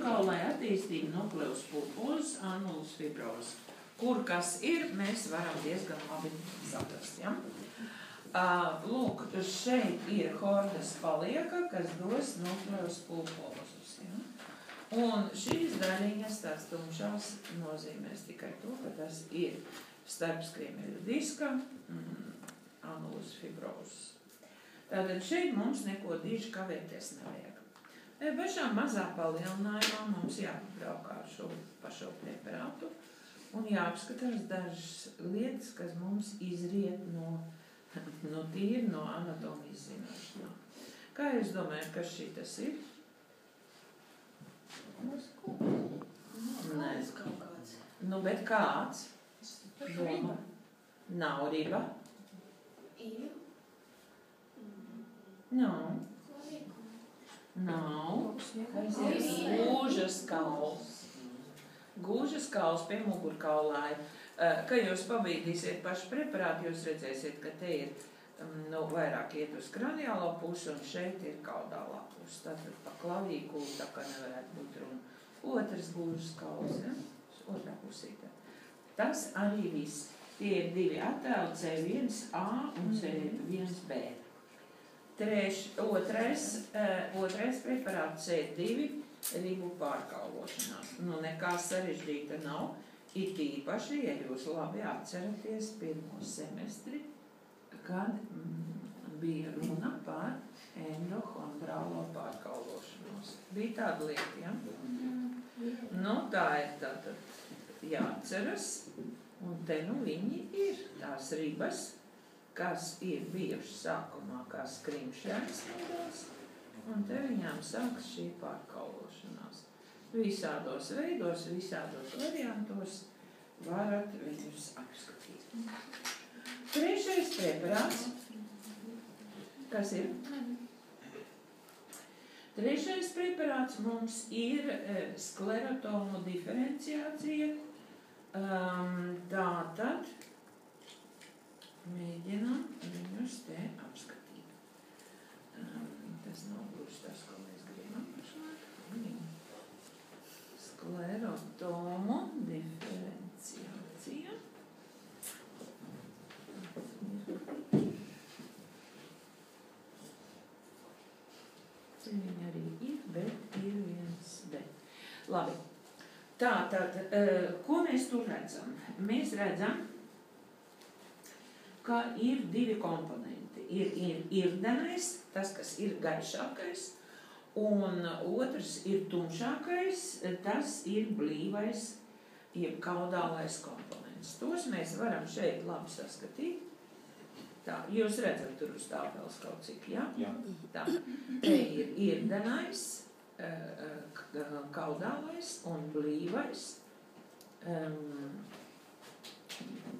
pārkaulai attīstība nukleus pulpozes, annulus fibrozes. Kur kas ir, mēs varam diezgan labi saprast, ja? Lūk, šeit ir hordas palieka, kas dos nukleus pulpozus, ja? Un šīs daļiņas, tās tumšās, nozīmēs tikai to, ka tas ir starpskriemeļu diska, annulus fibrozes. Tātad šeit mums neko diži kavēties nevajag. Pašā mazā palielinājumā mums jāpabraukā pa šo preparātu un jāapskatās dažas lietas, kas mums izriet no anatomijas zināšanām. Kā jūs domājat, kas šī tas ir? Nē. Nu, bet kāds? Doma. Nav riba. Nav. Tas ir gūžas kauls. Gūžas kauls pie mugurkaulāja. Kad jūs pabīdīsiet pašu preparātu, jūs redzēsiet, ka te ir vairāk iet uz kraniālo pusi un šeit ir kaudālā pusi. Tātad pa klavīkulu tā kā nevarētu būt runa. Otrs gūžas kauls, ja? Otrā pusītā. Tas arī viss. Tie ir divi attēli C1A un C1B. Otrais preparāts C2 ribu pārkaulošanās. Nu, nekā sarežģīta nav. It īpaši, ja jūs labi atceraties pirmo semestri, kad bija runa par endohondrālo pārkaulošanos. Bija tāda lieta, ja? Nu, tā ir tātad jāatceras, un te nu viņi ir tās ribas, kas ir bijušas sākumā kā skrimšļainas nodos, un te viņām sāks šī pārkaulošanās. Visādos veidos, visādos variantos varat viņus apskatīt. Trešais preparāts. Kas ir? Trešais preparāts mums ir sklerotomu diferenciācija. Tātad mēģinām viņus te apskatīt. Tas nav gluži tas, ko mēs gribam pašlaik. Sklerotomu diferenciācija. Te viņi arī ir, bet ir viens bet. Labi. Tātad, ko mēs tur redzam? Mēs redzam, ka ir divi komponenti. Ir irdenais, tas, kas ir gaišākais, un otrs ir tumšākais, tas ir blīvais, jeb kaudālais komponents. Tos mēs varam šeit labi saskatīt. Tā, jūs redzat tur uz tāpels kaut cik, ja? Jā. Tā, te ir irdenais, kaudālais un blīvais.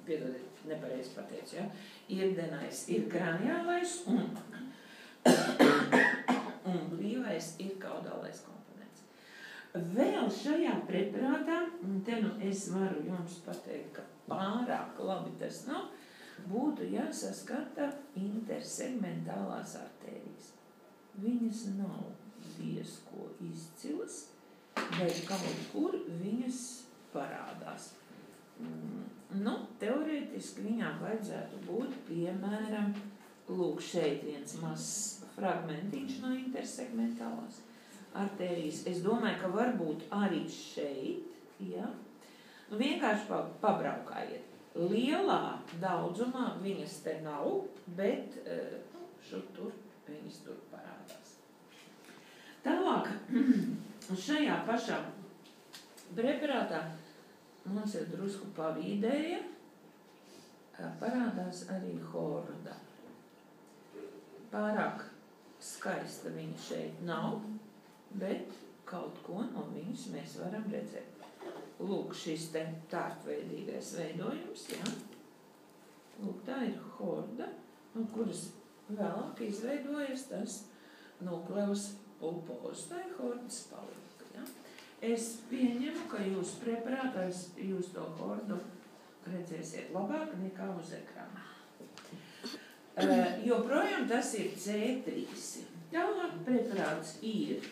Piedodiet, nepareizi pateicu, ja? Irdenais ir kraniālais un blīvais ir kaudālais komponents. Vēl šajā preparātā, te nu es varu jums pateikt, ka pārāk labi tas nav, būtu jāsaskata intersegmentālās artērijas. Viņas nav diezko izcilas, bet kaut kur viņas parādās. Nu, teorētiski viņām vajadzētu būt, piemēram, lūk, šeit viens mazs fragmentiņš no intersegmentālās artērijas. Es domāju, ka varbūt arī šeit, ja? Nu, vienkārši pabraukājiet. Lielā daudzumā viņas te nav, bet tur viņas tur parādās. Tālāk, šajā pašā preparātā mums ir drusku pavīdēja, parādās arī horda. Pārāk skaista viņa šeit nav, bet kaut ko no viņas mēs varam redzēt. Lūk, šis te tārtveidīgais veidojums, ja? Lūk, tā ir horda, no kuras vēlāk izveidojas tas nukleus pulpozes. Tā ir hordas palieka, ja? Es pieņemu, ka jūs preparātājs, jūs to hordu redzēsiet labāk nekā uz ekrāna. Joprojām tas ir C3. Tālāk preparāts ir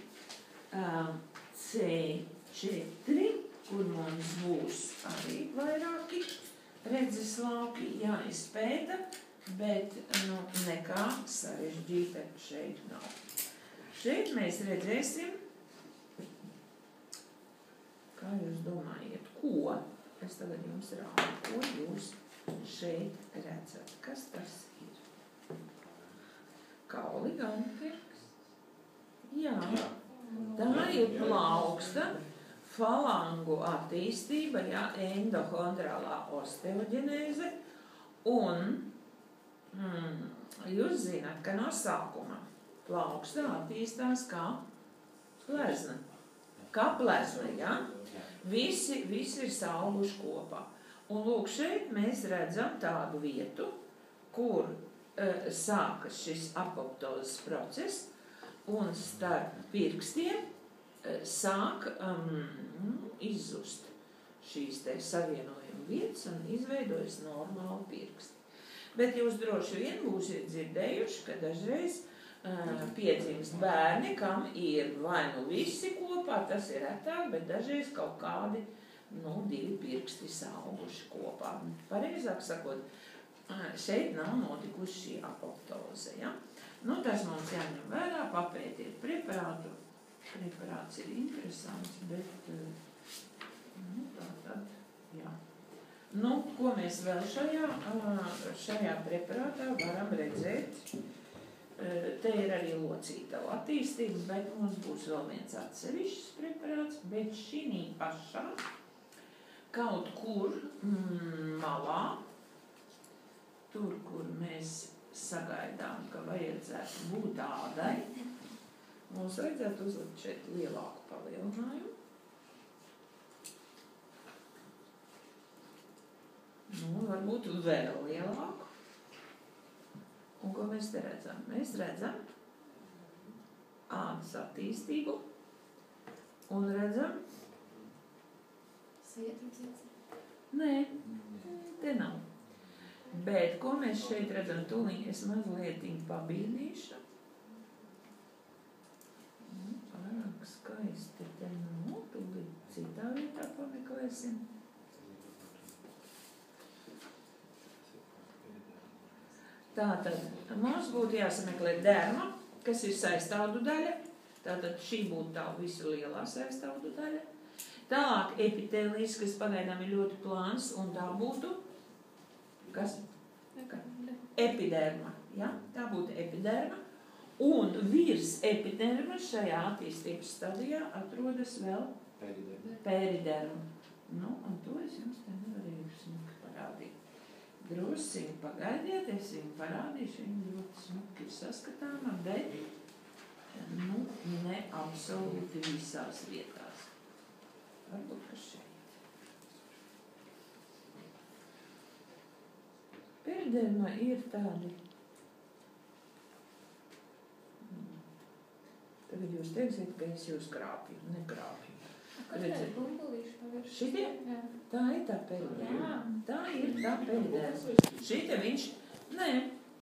C4, kur mums būs arī vairāki redzes lauki jāizpēta, bet nekā sarežģīta šeit nav. Šeit mēs redzēsim, kā jūs domājat, ko? Es tagad jums rādu, ko jūs šeit redzat. Kas tas ir? Kauli ganpirks. Jā, tā ir plauksta falangu attīstība, jā, endohondrālā osteoģenēze, un jūs zināt, ka no sākuma plauksta attīstās kā plezna. Kā plezna, jā? Visi ir sauguši kopā. Un lūk, šeit mēs redzam tādu vietu, kur sākas šis apoptozes process, un starp pirkstiem sāk izzust šīs te savienojuma vietas un izveidojas normāli pirksti. Bet jūs droši vien būsiet dzirdējuši, ka dažreiz piedzimst bērni, kam ir vai nu visi kopā, tas ir retāk, bet dažreiz kaut kādi, divi pirksti sauguši kopā. Pareizāk sakot, šeit nav notikusi šī apoptoze, ja? Tas mums jāņem vērā, papētiet preparātu. Preparāts ir interesants, bet, tā tad, jā. Ko mēs vēl šajā preparātā varam redzēt? Te ir arī locītavu attīstība, bet mums būs vēl viens atsevišķs preparāts, bet šī pašā kaut kur malā, tur, kur mēs sagaidām, ka vajadzētu būt ādai, mums vajadzētu uzlikt šeit lielāku palielinājumu. Varbūt vēl lielāku. Un ko mēs te redzam? Mēs redzam ādas attīstību un redzam... Nē, te nav. Bet ko mēs šeit redzam? Tūlīt es mazlietiņ pabīdīšu. Pārāk skaisti te nav. Tūlīt citā vietā pameklēsim. Tātad mums būtu jāsameklē derma, kas ir saistāvdu daļa. Tātad šī būtu tā visu lielā saistāvdu daļa. Tālāk epitēlijs, kas pagaidām ir ļoti plāns, un tā būtu, kas? Epiderma, ja? Tā būtu epiderma. Un virs epiderma šajā attīstības stadijā atrodas vēl periderma. Un to es jums te nevarēju smuki parādīt. Drusciņi pagaidiet, es viņu parādīšu, viņi ļoti smuki ir saskatāma, bet ne absolūti visās vietās. Varbūt, ka šeit. Periderma ir tādi. Tagad jūs teiksiet, ka es jūs krāpju, nekrāpju. Kas ir bumbulīši pavirši? Šitie? Tā ir tā periderma. Tā ir tā periderma. Šite viņš,